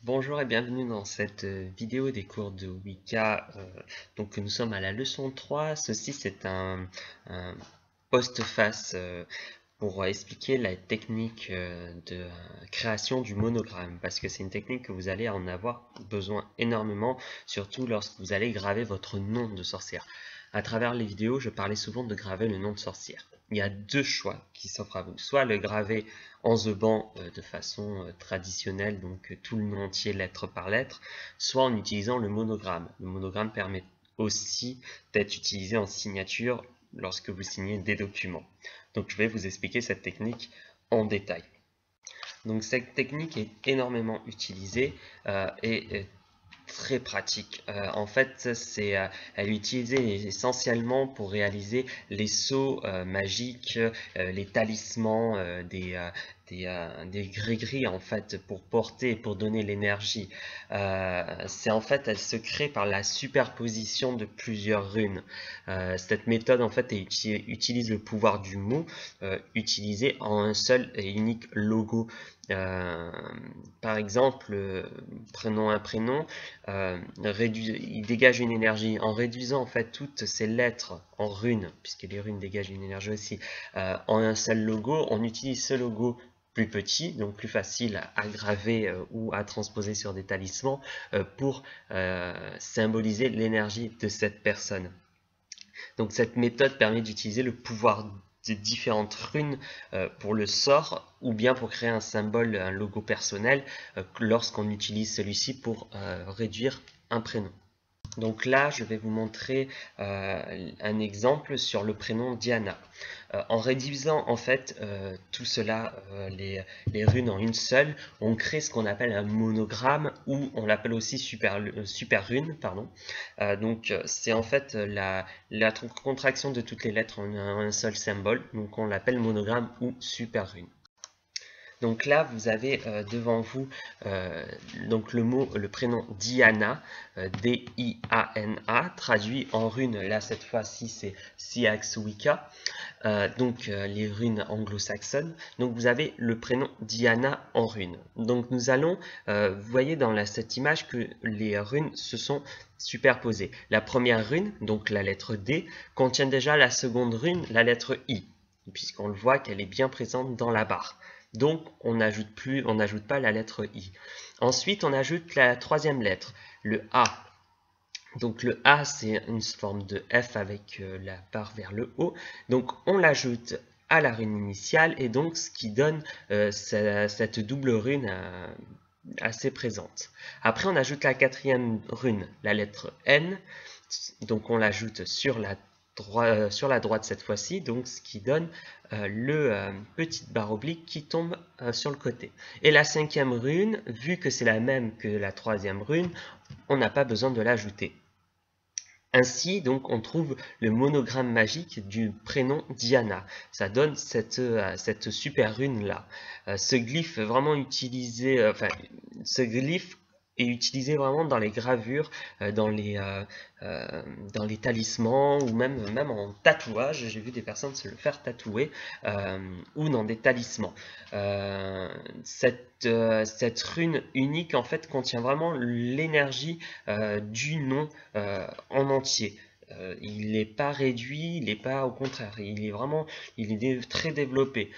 Bonjour et bienvenue dans cette vidéo des cours de Wicca. Donc nous sommes à la leçon 3. Ceci c'est un postface pour expliquer la technique de création du monogramme, parce que c'est une technique que vous allez en avoir besoin énormément, surtout lorsque vous allez graver votre nom de sorcière. À travers les vidéos, je parlais souvent de graver le nom de sorcière. Il y a deux choix qui s'offrent à vous. Soit le graver en zebant de façon traditionnelle, donc tout le nom entier lettre par lettre, soit en utilisant le monogramme. Le monogramme permet aussi d'être utilisé en signature lorsque vous signez des documents. Donc je vais vous expliquer cette technique en détail. Donc cette technique est énormément utilisée et très pratique. En fait, elle est utilisée essentiellement pour réaliser les sceaux magiques, les talismans, des gris-gris en fait pour porter et pour donner l'énergie. C'est en fait, elle se crée par la superposition de plusieurs runes. Cette méthode en fait utilise le pouvoir du mot utilisé en un seul et unique logo. Par exemple, prenons un prénom, il dégage une énergie. En réduisant en fait toutes ces lettres en runes, puisque les runes dégagent une énergie aussi, en un seul logo, on utilise ce logo plus petit, donc plus facile à graver ou à transposer sur des talismans pour symboliser l'énergie de cette personne. Donc cette méthode permet d'utiliser le pouvoir de différentes runes pour le sort ou bien pour créer un symbole, un logo personnel lorsqu'on utilise celui-ci pour réduire un prénom. Donc là, je vais vous montrer un exemple sur le prénom Diana. En réduisant en fait tout cela, les runes en une seule, on crée ce qu'on appelle un monogramme ou on l'appelle aussi super rune. Pardon. Donc c'est en fait la contraction de toutes les lettres en un seul symbole, donc on l'appelle monogramme ou super rune. Donc là, vous avez devant vous donc le prénom Diana, D-I-A-N-A, traduit en runes. Là, cette fois-ci, c'est Siax Wicca, donc les runes anglo-saxonnes. Donc vous avez le prénom Diana en runes. Donc nous allons, vous voyez dans cette image que les runes se sont superposées. La première rune, donc la lettre D, contient déjà la seconde rune, la lettre I, puisqu'on le voit qu'elle est bien présente dans la barre. Donc, on n'ajoute pas la lettre I. Ensuite, on ajoute la troisième lettre, le A. Donc, le A, c'est une forme de F avec la barre vers le haut. Donc, on l'ajoute à la rune initiale et donc ce qui donne cette double rune assez présente. Après, on ajoute la quatrième rune, la lettre N. Donc, on l'ajoute sur la droite cette fois-ci, donc ce qui donne petite barre oblique qui tombe sur le côté. Et la cinquième rune, vu que c'est la même que la troisième rune, on n'a pas besoin de l'ajouter. Ainsi, donc, on trouve le monogramme magique du prénom Diana. Ça donne cette super rune-là. Ce glyphe vraiment utilisé, ce glyphe est utilisé vraiment dans les gravures, dans les talismans ou même en tatouage. J'ai vu des personnes se le faire tatouer ou dans des talismans. Cette rune unique en fait contient vraiment l'énergie du nom en entier. Il n'est pas réduit, il n'est pas au contraire, il est très développé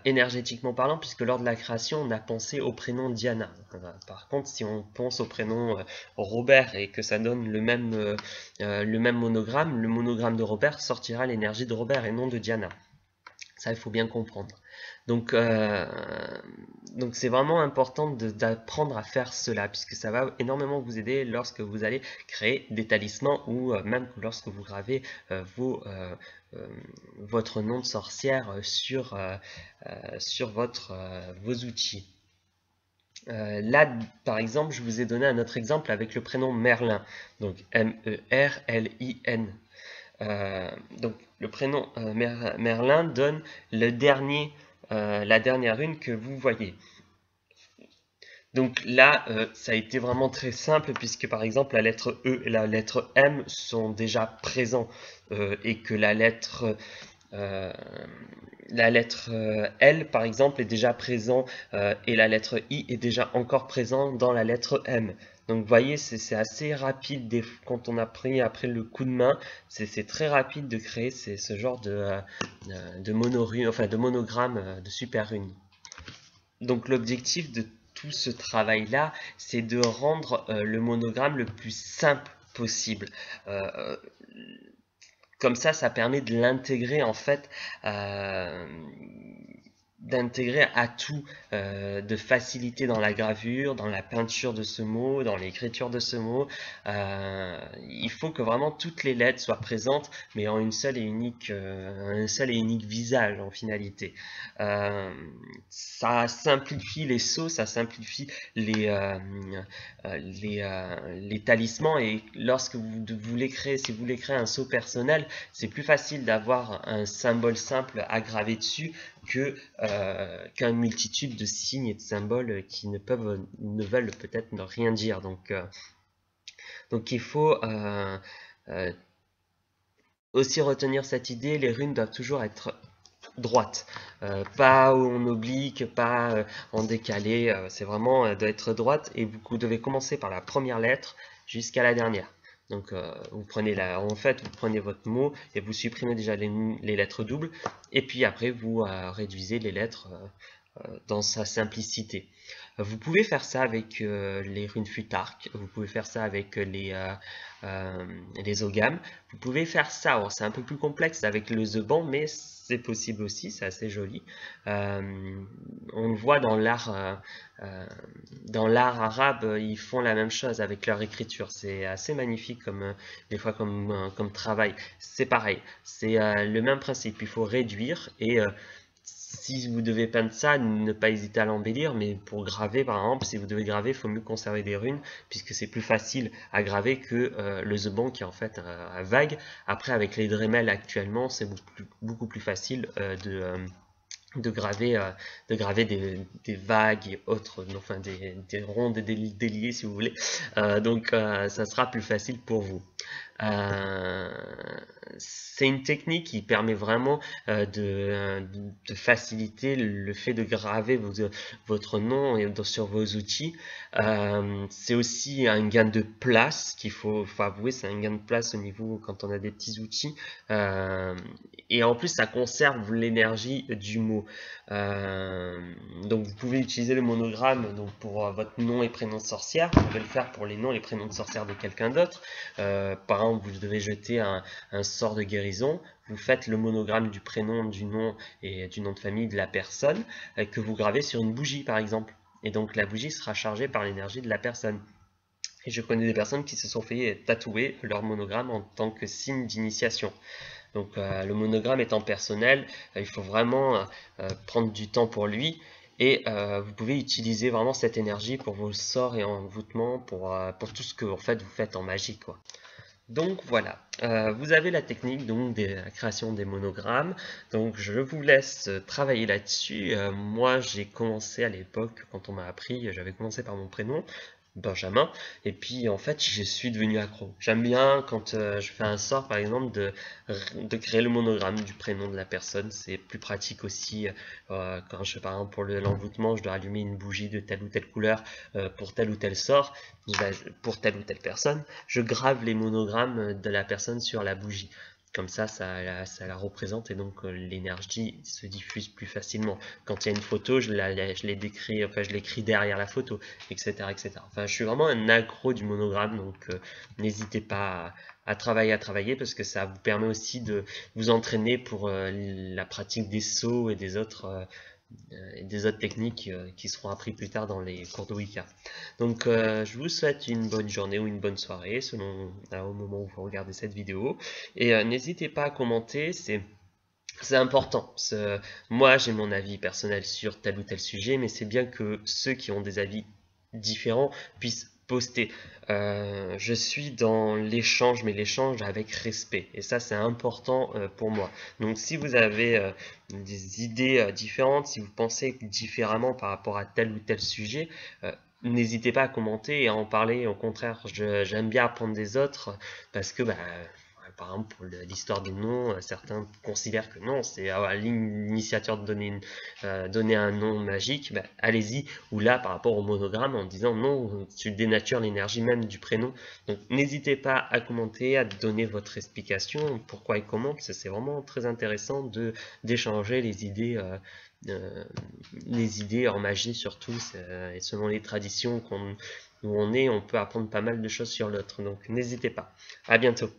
énergétiquement parlant, puisque lors de la création, on a pensé au prénom Diana. Par contre, si on pense au prénom Robert et que ça donne le même monogramme, le monogramme de Robert sortira l'énergie de Robert et non de Diana. Ça, il faut bien comprendre. Donc c'est vraiment important d'apprendre à faire cela, puisque ça va énormément vous aider lorsque vous allez créer des talismans ou même lorsque vous gravez votre nom de sorcière sur vos outils. Là, par exemple, je vous ai donné un autre exemple avec le prénom Merlin, donc M-E-R-L-I-N. Donc le prénom Merlin donne la dernière rune que vous voyez. Donc là, ça a été vraiment très simple puisque par exemple la lettre E et la lettre M sont déjà présents et que la lettre la lettre L par exemple est déjà présent et la lettre I est déjà encore présent dans la lettre M. Donc vous voyez, c'est assez rapide quand on a pris après le coup de main, c'est très rapide de créer ce genre de monorune, enfin de monogramme de super rune. Donc l'objectif de tout ce travail-là, c'est de rendre le monogramme le plus simple possible. Euh, Comme ça permet de l'intégrer en fait, d'intégrer à tout, de facilité dans la gravure, dans la peinture de ce mot, dans l'écriture de ce mot. Il faut que vraiment toutes les lettres soient présentes, mais en un seul et unique visage en finalité. Ça simplifie les sauts, ça simplifie les talismans, et lorsque vous voulez créer, si vous voulez créer un saut personnel, c'est plus facile d'avoir un symbole simple à graver dessus qu'une multitude de signes et de symboles qui ne veulent peut-être rien dire. Donc il faut aussi retenir cette idée, les runes doivent toujours être droites, pas en oblique, pas en décalé, c'est vraiment doit être droite, et vous devez commencer par la première lettre jusqu'à la dernière. Donc vous prenez vous prenez votre mot et vous supprimez déjà les lettres doubles, et puis après vous réduisez les lettres dans sa simplicité. Vous pouvez faire ça avec les runes Futark, vous pouvez faire ça avec les Ogam, vous pouvez faire ça, c'est un peu plus complexe avec le Zeban, mais c'est possible aussi, c'est assez joli. On le voit dans l'art arabe, ils font la même chose avec leur écriture, c'est assez magnifique des fois comme travail. C'est pareil, c'est le même principe, il faut réduire, et si vous devez peindre ça, ne pas hésiter à l'embellir, mais pour graver par exemple, si vous devez graver, il faut mieux conserver des runes, puisque c'est plus facile à graver que le Zeban qui est en fait vague. Après, avec les Dremel actuellement, c'est beaucoup plus facile de graver des vagues et autres, enfin des rondes et des déliés si vous voulez. Donc ça sera plus facile pour vous. C'est une technique qui permet vraiment de faciliter le fait de graver votre nom sur vos outils. C'est aussi un gain de place qu'il faut avouer, c'est un gain de place au niveau quand on a des petits outils. Et en plus, ça conserve l'énergie du mot. Donc vous pouvez utiliser le monogramme donc pour votre nom et prénom de sorcière. Vous pouvez le faire pour les noms et prénoms de sorcière de quelqu'un d'autre. Par exemple, vous devez jeter un sort de guérison. Vous faites le monogramme du prénom, du nom et du nom de famille de la personne que vous gravez sur une bougie par exemple. Et donc la bougie sera chargée par l'énergie de la personne. Et je connais des personnes qui se sont fait tatouer leur monogramme en tant que signe d'initiation. Donc le monogramme étant personnel, il faut vraiment prendre du temps pour lui, et vous pouvez utiliser vraiment cette énergie pour vos sorts et envoûtements, pour tout ce que en fait, vous faites en magie, quoi. Donc voilà, vous avez la technique donc de la création des monogrammes, donc je vous laisse travailler là-dessus. Moi j'ai commencé à l'époque, quand on m'a appris, j'avais commencé par mon prénom, Benjamin, et puis en fait je suis devenu accro. J'aime bien quand je fais un sort par exemple de créer le monogramme du prénom de la personne, c'est plus pratique aussi quand par exemple pour l'envoûtement je dois allumer une bougie de telle ou telle couleur pour tel ou tel sort, pour telle ou telle personne, je grave les monogrammes de la personne sur la bougie. Comme ça la représente, et donc l'énergie se diffuse plus facilement. Quand il y a une photo, je l'écris derrière la photo, etc., etc. Enfin, je suis vraiment un accro du monogramme, donc n'hésitez pas à travailler, parce que ça vous permet aussi de vous entraîner pour la pratique des sauts et des autres techniques qui seront apprises plus tard dans les cours de Wicca. Donc je vous souhaite une bonne journée ou une bonne soirée selon au moment où vous regardez cette vidéo, et n'hésitez pas à commenter, c'est important. Moi j'ai mon avis personnel sur tel ou tel sujet, mais c'est bien que ceux qui ont des avis différents puissent poster. Je suis dans l'échange, mais l'échange avec respect, et ça c'est important pour moi. Donc si vous avez des idées différentes, si vous pensez différemment par rapport à tel ou tel sujet, n'hésitez pas à commenter et à en parler. Au contraire, j'aime bien apprendre des autres, parce que par exemple pour l'histoire des noms, certains considèrent que non, c'est à l'initiateur de donner un nom magique, bah, allez-y, ou là par rapport au monogramme en disant non, tu dénatures l'énergie même du prénom. Donc n'hésitez pas à commenter, à donner votre explication, pourquoi et comment, parce que c'est vraiment très intéressant d'échanger les idées en magie surtout, et selon les traditions où on est, on peut apprendre pas mal de choses sur l'autre. Donc n'hésitez pas. À bientôt.